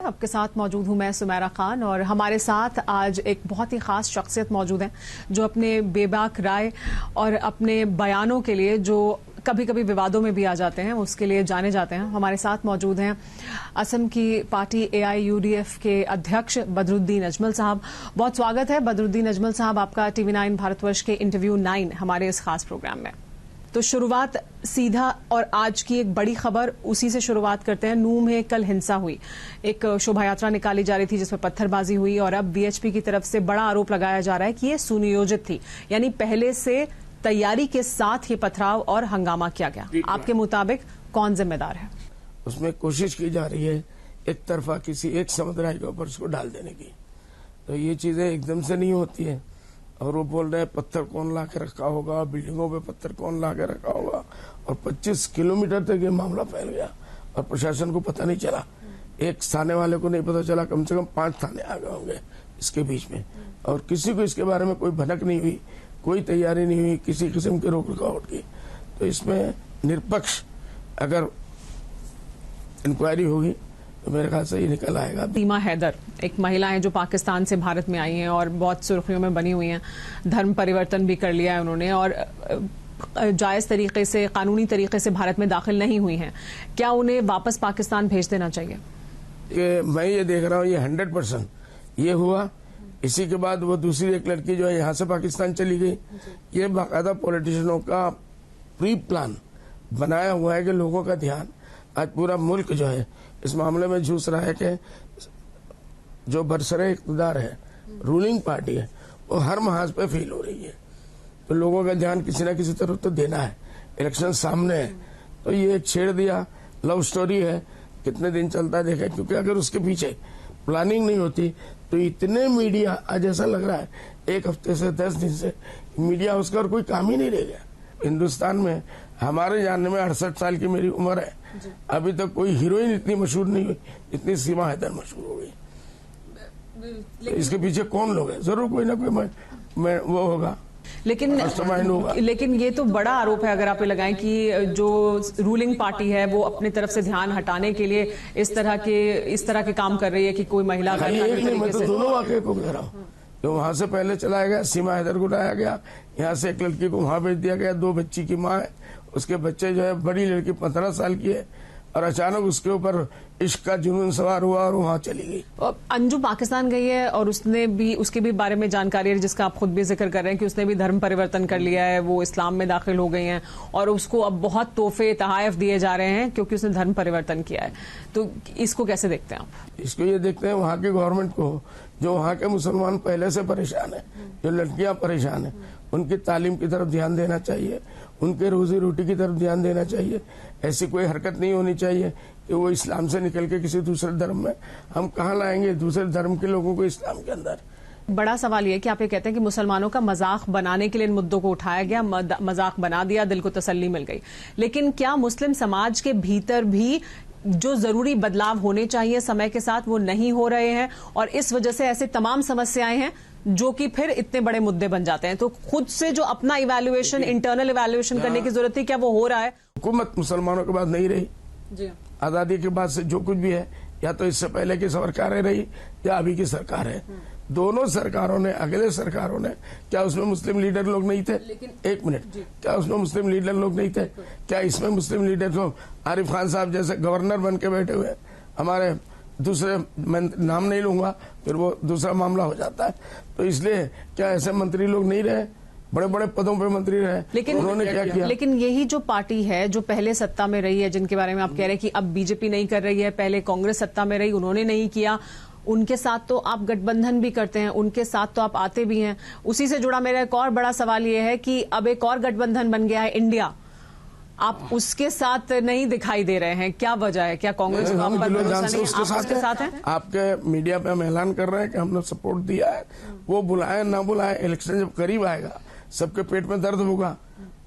आपके साथ मौजूद हूं मैं सुमेरा खान और हमारे साथ आज एक बहुत ही खास शख्सियत मौजूद है जो अपने बेबाक राय और अपने बयानों के लिए जो कभी कभी विवादों में भी आ जाते हैं उसके लिए जाने जाते हैं। हमारे साथ मौजूद हैं असम की पार्टी AIUDF के अध्यक्ष बदरुद्दीन अजमल साहब। बहुत स्वागत है बदरुद्दीन अजमल साहब आपका TV9 भारतवर्ष के इंटरव्यू 9 हमारे इस खास प्रोग्राम में। तो शुरुआत सीधा और आज की एक बड़ी खबर उसी से शुरुआत करते हैं। नूह में कल हिंसा हुई, एक शोभा यात्रा निकाली जा रही थी जिसमें पत्थरबाजी हुई और अब BHP की तरफ से बड़ा आरोप लगाया जा रहा है कि ये सुनियोजित थी, यानी पहले से तैयारी के साथ ये पथराव और हंगामा किया गया। आपके मुताबिक कौन जिम्मेदार है? उसमें कोशिश की जा रही है एक तरफा किसी एक समुदाय के ऊपर उसको डाल देने की, तो ये चीजें एकदम से नहीं होती है। और वो बोल रहे हैं पत्थर कौन ला के रखा होगा, बिल्डिंगों पे पत्थर कौन ला के रखा होगा, और 25 किलोमीटर तक ये मामला फैल गया और प्रशासन को पता नहीं चला। एक थाने वाले को नहीं पता चला, कम से कम 5 थाने आ गए होंगे इसके बीच में, और किसी को इसके बारे में कोई भनक नहीं हुई, कोई तैयारी नहीं हुई किसी किस्म की रोक रुकावट की। तो इसमें निष्पक्ष अगर इंक्वायरी होगी तो मेरे ख्याल से ये निकल आएगा। सीमा हैदर एक महिला है जो पाकिस्तान से भारत में आई हैं और बहुत सुर्खियों में बनी हुई हैं। धर्म परिवर्तन भी कर लिया है उन्होंने और जायज तरीके से, कानूनी तरीके से भारत में दाखिल नहीं हुई हैं। क्या उन्हें वापस पाकिस्तान भेज देना चाहिए? मैं ये देख रहा हूँ ये 100% ये हुआ। इसी के बाद वो दूसरी एक लड़की जो है यहाँ से पाकिस्तान चली गई। ये बाकायदा पॉलिटिशियनों का प्री प्लान बनाया हुआ है कि लोगों का ध्यान, आज पूरा मुल्क जो है इस मामले में जूझ रहा है कि जो बरसरे इक़्तिदार है, रूलिंग पार्टी है, वो हर महाज पे फेल हो रही है। तो लोगों का ध्यान किसी न किसी तरफ तो देना है। इलेक्शन सामने है तो ये छेड़ दिया, लव स्टोरी है, कितने दिन चलता है देखें। क्योंकि अगर उसके पीछे प्लानिंग नहीं होती तो इतने मीडिया, आज ऐसा लग रहा है 1 हफ्ते से 10 दिन से मीडिया उसका और कोई काम ही नहीं रह गया। हिंदुस्तान में हमारे जानने में 68 साल की मेरी उम्र है, अभी तक कोई हीरोइन इतनी मशहूर नहीं हुई जितनी सीमा हैदर मशहूर हो गई। इसके पीछे कौन लोग हैं? जरूर कोई ना कोई वो होगा, लेकिन ये तो बड़ा आरोप है अगर आप लगाएं कि जो रूलिंग पार्टी है वो अपनी तरफ से ध्यान हटाने के लिए इस तरह के काम कर रही है कि कोई महिला मैं तो दोनों वाकये को कह रहा हूँ। तो वहां से पहले चलाया गया, सीमा हैदर को लाया गया, यहाँ से एक लड़की को वहां भेज दिया गया, 2 बच्ची की माँ है, उसके बच्चे जो है, बड़ी लड़की 15 साल की है, और अचानक उसके ऊपर इश्क का जुनून सवार हुआ और वहां चली गई। अंजू पाकिस्तान गई है और उसके भी बारे में जानकारी है जिसका आप खुद भी जिक्र कर रहे हैं कि उसने भी धर्म परिवर्तन कर लिया है, वो इस्लाम में दाखिल हो गई हैं और उसको अब बहुत तोहफे तहाइफ दिए जा रहे हैं क्योंकि उसने धर्म परिवर्तन किया है। तो इसको कैसे देखते हैं आप? इसको ये देखते हैं वहाँ की गवर्नमेंट को, जो वहाँ के मुसलमान पहले से परेशान है, जो लड़कियां परेशान है, उनकी तालीम की तरफ ध्यान देना चाहिए, उनके रोजी रोटी की तरफ ध्यान देना चाहिए। ऐसी कोई हरकत नहीं होनी चाहिए कि वो इस्लाम से निकल के किसी दूसरे धर्म में, हम कहाँ लाएंगे दूसरे धर्म के लोगों को इस्लाम के अंदर। बड़ा सवाल ये कि आप ये कहते हैं कि मुसलमानों का मजाक बनाने के लिए इन मुद्दों को उठाया गया, मजाक बना दिया, दिल को तसल्ली मिल गई, लेकिन क्या मुस्लिम समाज के भीतर भी जो जरूरी बदलाव होने चाहिए समय के साथ वो नहीं हो रहे हैं और इस वजह से ऐसे तमाम समस्याएं हैं जो कि फिर इतने बड़े मुद्दे बन जाते हैं? तो खुद से जो अपना इवैल्यूएशन, इंटरनल इवैल्यूएशन करने की जरूरत है, क्या वो हो रहा है? हुकूमत मुसलमानों के बाद नहीं रही जी। आजादी के बाद से जो कुछ भी है, या तो इससे पहले की सरकारें रही या अभी की सरकार है, दोनों सरकारों ने, अगले सरकारों ने, क्या उसमें मुस्लिम लीडर लोग नहीं थे? एक मिनट, क्या उसमें मुस्लिम लीडर लोग नहीं थे? क्या इसमें मुस्लिम लीडर लोग, आरिफ खान साहब जैसे गवर्नर बन के बैठे हुए, हमारे दूसरे, मैं नाम नहीं लूंगा फिर वो दूसरा मामला हो जाता है, तो इसलिए क्या ऐसे मंत्री लोग नहीं रहे? बड़े बड़े पदों पे मंत्री रहे, लेकिन उन्होंने क्या किया? लेकिन यही जो पार्टी है जो पहले सत्ता में रही है, जिनके बारे में आप कह रहे हैं कि अब बीजेपी नहीं कर रही है, पहले कांग्रेस सत्ता में रही, उन्होंने नहीं किया, उनके साथ तो आप गठबंधन भी करते हैं, उनके साथ तो आप आते भी हैं। उसी से जुड़ा मेरा एक और बड़ा सवाल यह है कि अब एक और गठबंधन बन गया है इंडिया, आप उसके साथ नहीं दिखाई दे रहे हैं, क्या वजह है? क्या कांग्रेस को आप पर भरोसा नहीं है? आप उसके साथ हैं? आपके मीडिया पे हम ऐलान कर रहे हैं कि हमने सपोर्ट दिया है। वो बुलाए ना बुलाए, इलेक्शन जब करीब आएगा सबके पेट में दर्द होगा।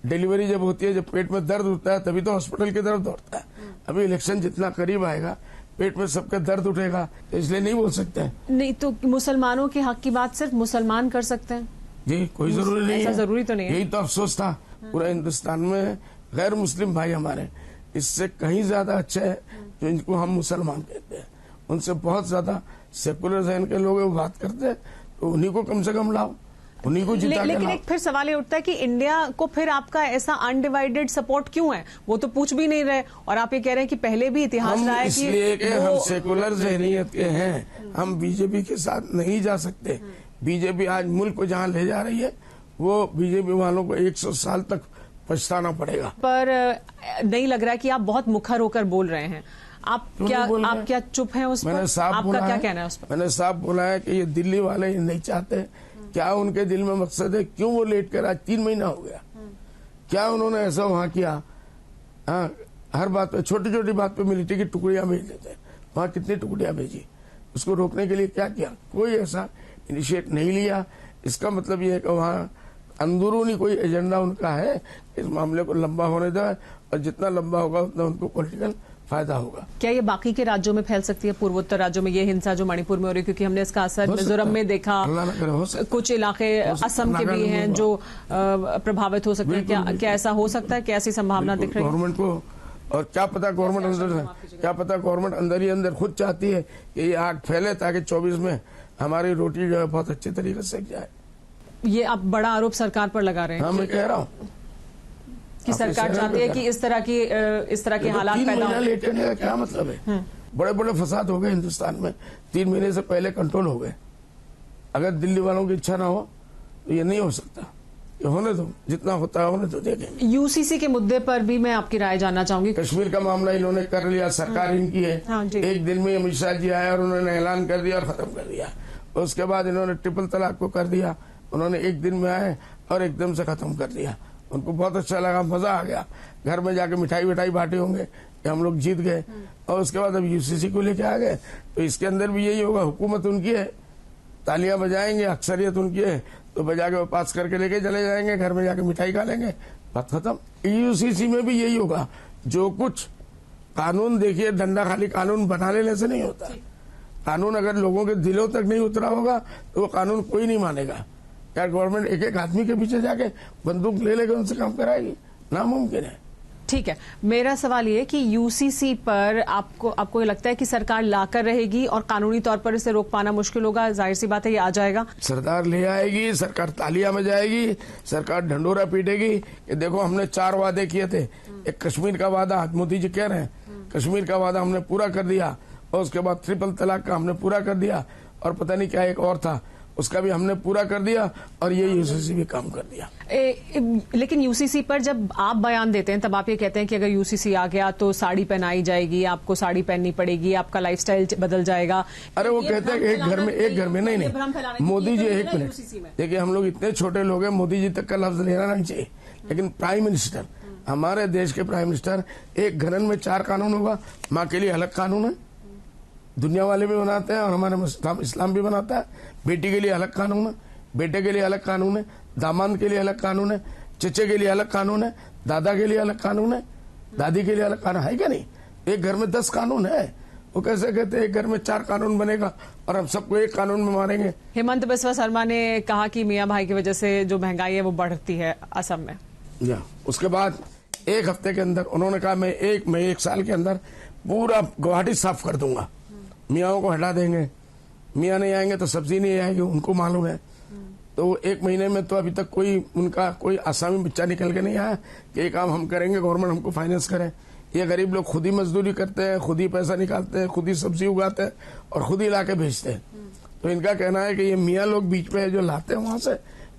डिलीवरी जब होती है, जब पेट में दर्द होता है तभी तो हॉस्पिटल की तरफ दौड़ता है। अभी इलेक्शन जितना करीब आएगा पेट में सबका दर्द उठेगा, तो इसलिए नहीं बोल सकते हैं। नहीं तो मुसलमानों के हक की बात सिर्फ मुसलमान कर सकते हैं जी, कोई जरूरी नहीं है। जरूरी तो नहीं है। यही तो अफसोस था पूरा हिंदुस्तान में, गैर मुस्लिम भाई हमारे इससे कहीं ज्यादा अच्छे हैं जो इनको हम मुसलमान कहते हैं, उनसे बहुत ज्यादा सेकुलर जहन के लोग वो बात करते हैं, तो उन्हीं को कम से कम लाओ, उन्हीं को जिता के लेकिन लाओ। एक फिर सवाल ये उठता है कि इंडिया को फिर आपका ऐसा अनडिवाइडेड सपोर्ट क्यों है? वो तो पूछ भी नहीं रहे, और आप ये कह रहे हैं कि पहले भी इतिहास हम रहा है इसलिए कि हम सेकुलर जहनीयत के हैं, हम बीजेपी के साथ नहीं जा सकते। बीजेपी आज मुल्क को जहां ले जा रही है, वो बीजेपी वालों को 100 साल तक पछताना पड़ेगा। पर नहीं लग रहा है कि आप बहुत मुखर होकर बोल रहे हैं। आप क्या चुप हैं उस पर? मैंने साफ आपका बोला क्या है, कहना है उस पर? मैंने साफ बोला है कि ये दिल्ली वाले ये नहीं चाहते। क्या उनके दिल में मकसद है? क्यों वो लेट कर आज 3 महीना हो गया? क्या उन्होंने ऐसा वहां किया? हाँ, हर बात पे, छोटी छोटी बात पे मिलिट्री की टुकड़ियां भेज देते हैं। वहां कितनी टुकड़ियां भेजी? उसको रोकने के लिए क्या किया? कोई ऐसा इनिशिएट नहीं लिया। इसका मतलब ये है कि वहां अंदरूनी कोई एजेंडा उनका है, इस मामले को लंबा होने दें, और जितना लंबा होगा उतना उनको पॉलिटिकल फायदा होगा। क्या ये बाकी के राज्यों में फैल सकती है, पूर्वोत्तर राज्यों में, ये हिंसा जो मणिपुर में हो रही है? क्योंकि हमने इसका असर मिजोरम में देखा, कुछ इलाके असम के भी हैं जो प्रभावित हो सकते हैं। क्या ऐसा हो सकता है? क्या ऐसी संभावना दिख रही है गवर्नमेंट को? और क्या पता गवर्नमेंट अंदर ही अंदर खुद चाहती है कि ये आग फैले, ताकि 24 में हमारी रोटी जो है बहुत अच्छे तरीके से जाए। ये आप बड़ा आरोप सरकार पर लगा रहे हैं। हाँ, मैं कह रहा हूँ कि सरकार चाहती है कि इस तरह के हालात पैदा हो। लेट करने का क्या मतलब है? बड़े बड़े फसाद हो गए हिंदुस्तान में, 3 महीने से पहले कंट्रोल हो गए। अगर दिल्ली वालों की इच्छा ना हो तो ये नहीं हो सकता। ये होने दो, जितना होता है होने दो, देखेंगे। यूसीसी के मुद्दे पर भी मैं आपकी राय जानना चाहूंगी। कश्मीर का मामला इन्होंने कर लिया, सरकार इनकी है। हाँ जी। एक दिन में अमित शाह जी आए और उन्होंने ऐलान कर दिया और खत्म कर दिया। उसके बाद इन्होंने ट्रिपल तलाक को कर दिया, उन्होंने एक दिन में आए और एकदम से खत्म कर दिया। उनको बहुत अच्छा लगा, मजा आ गया। घर में जाके मिठाई विठाई बांटे होंगे कि हम लोग जीत गए। और उसके बाद अब यूसीसी को लेके आ गए, तो इसके अंदर भी यही होगा। हुकूमत उनकी है, तालियां बजाएंगे, अक्सरियत उनकी है, तो बजा के वो पास करके लेके चले जाएंगे, घर में जाके मिठाई खा लेंगे, बात खत्म। यूसीसी में भी यही होगा। जो कुछ कानून, देखिए, डंडा खाली कानून बना लेने से नहीं होता। कानून अगर लोगों के दिलों तक नहीं उतरा होगा तो वो कानून कोई नहीं मानेगा। क्या गवर्नमेंट एक एक आदमी के पीछे जाके बंदूक ले लेकर उनसे काम कराएगी? नामुमकिन है। ठीक है, मेरा सवाल ये कि यूसीसी पर आपको ये लगता है कि सरकार लाकर रहेगी और कानूनी तौर पर इसे रोक पाना मुश्किल होगा? जाहिर सी बात है, ये आ जाएगा। सरकार ले आएगी, सरकार तालियां बजाएगी, सरकार ढंडोरा पीटेगी कि देखो हमने 4 वादे किए थे। एक कश्मीर का वादा, मोदी जी कह रहे हैं, कश्मीर का वादा हमने पूरा कर दिया, और उसके बाद ट्रिपल तलाक का हमने पूरा कर दिया, और पता नहीं क्या एक और था, उसका भी हमने पूरा कर दिया, और ये यूसीसी भी काम कर दिया। लेकिन यूसीसी पर जब आप बयान देते हैं तब आप ये कहते हैं कि अगर यूसीसी आ गया तो साड़ी पहनाई जाएगी, आपको साड़ी पहननी पड़ेगी, आपका लाइफस्टाइल बदल जाएगा। अरे वो कहते हैं एक घर में नहीं। मोदी जी, एक मिनट देखिए, हम लोग इतने छोटे लोग हैं, मोदी जी तक का लफ्ज लेना नहीं चाहिए, लेकिन प्राइम मिनिस्टर, हमारे देश के प्राइम मिनिस्टर, एक घरन में 4 कानून होगा। माँ के लिए अलग कानून है, दुनिया वाले भी बनाते हैं, और हमारे इस्लाम भी बनाता है। बेटी के लिए अलग कानून है, बेटे के लिए अलग कानून है, दामाद के लिए अलग कानून है, चचे के लिए अलग कानून है, दादा के लिए अलग कानून है, दादी के लिए अलग कानून है। क्या नहीं? एक घर में 10 कानून है। वो कैसे कहते हैं एक घर में 4 कानून बनेगा और हम सबको एक कानून में मारेंगे? हेमंत बिस्वा शर्मा ने कहा कि मियां भाई की वजह से जो महंगाई है वो बढ़ती है असम में। उसके बाद 1 हफ्ते के अंदर उन्होंने कहा मैं एक साल के अंदर पूरा गुवाहाटी साफ कर दूंगा, मियाओं को हटा देंगे। मियाँ नहीं आएंगे तो सब्जी नहीं आएगी, उनको मालूम है। तो 1 महीने में तो अभी तक कोई आसामी बच्चा निकल के नहीं आया कि ये काम हम करेंगे, गवर्नमेंट हमको फाइनेंस करे। ये गरीब लोग खुद ही मजदूरी करते हैं, खुद ही पैसा निकालते हैं, खुद ही सब्जी उगाते हैं और खुद ही ला के भेजते हैं। तो इनका कहना है कि ये मियाँ लोग बीच पे जो लाते हैं वहां से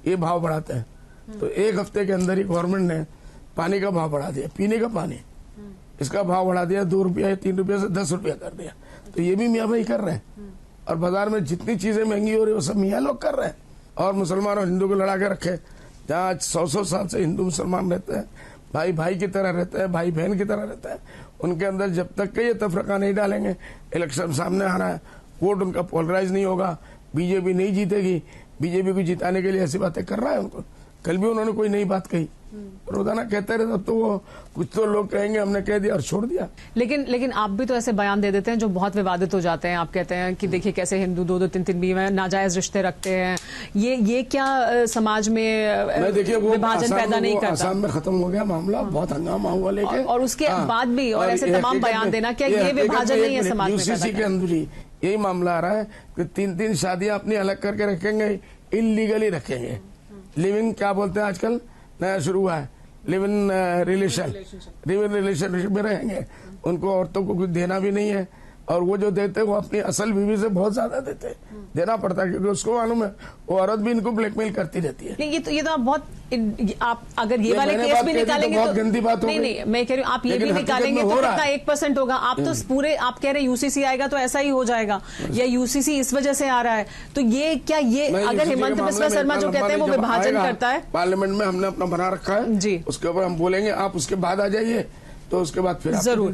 ये भाव बढ़ाते हैं। तो 1 हफ्ते के अंदर ही गवर्नमेंट ने पानी का भाव बढ़ा दिया, पीने का पानी, इसका भाव बढ़ा दिया 2 रुपया या 3 रुपये से 10 रुपया कर दिया। तो ये भी मियाँ भाई कर रहे हैं। और बाजार में जितनी चीजें महंगी हो रही है वो सब मियाँ लोग कर रहे हैं। और मुसलमान और हिंदू को लड़ा के रखे, जहाँ आज 100 साल से हिंदू मुसलमान रहते हैं, भाई भाई की तरह रहते हैं, भाई बहन की तरह रहता है, उनके अंदर जब तक के ये तफरका नहीं डालेंगे, इलेक्शन सामने आ रहा है, वोट उनका पोलराइज नहीं होगा, बीजेपी नहीं जीतेगी, बीजेपी को जिताने के लिए ऐसी बातें कर रहा है उनको। कल भी उन्होंने कोई नई बात कही। रोजाना कहते रहे तो वो कुछ तो लोग कहेंगे हमने कह दिया और छोड़ दिया। लेकिन आप भी तो ऐसे बयान दे देते हैं जो बहुत विवादित हो जाते हैं। आप कहते हैं कि देखिए कैसे हिंदू 2-2 3-3 बीवी नाजायज रिश्ते रखते हैं। ये क्या समाज में देखिए वो विभाजन पैदा नहीं करता? आसाम में खत्म हो गया मामला, बहुत हंगामा हुआ लेके, और उसके बाद भी और ऐसे तमाम बयान देना, क्या ये विभाजन नहीं है समाज में? यूसीसी के अंदर ही यही मामला आ रहा है कि 3-3 शादियां अपनी अलग करके रखेंगे, इलीगली रखेंगे। लिविंग क्या बोलते हैं आजकल नया शुरू हुआ है, लिव इन रिलेशनशिप में रहेंगे। उनको औरतों को कुछ देना भी नहीं है, और वो जो देते हैं वो अपनी असल बीवी से बहुत ज्यादा देते हैं, देना पड़ता है, क्योंकि उसको मालूम है वो औरत भी इनको ब्लैकमेल करती रहती है। ये तो आप बहुत, आप अगर ये वाले केस भी निकालेंगे तो बहुत गंदी बात हो गई। नहीं, मैं कह रही हूँ आप ये भी निकालेंगे तो कितना 1% होगा। आप तो पूरे, आप कह रहे हैं यूसीसी आएगा तो ऐसा ही हो जाएगा, या यूसीसी इस वजह से आ रहा है, तो ये क्या, ये अगर हेमंत बिस्वा शर्मा जो कहते हैं वो विभाजन करता है? पार्लियामेंट में हमने अपना बना रखा है जी, उसके ऊपर हम बोलेंगे, आप उसके बाद आ जाइए, तो उसके बाद फिर जरूर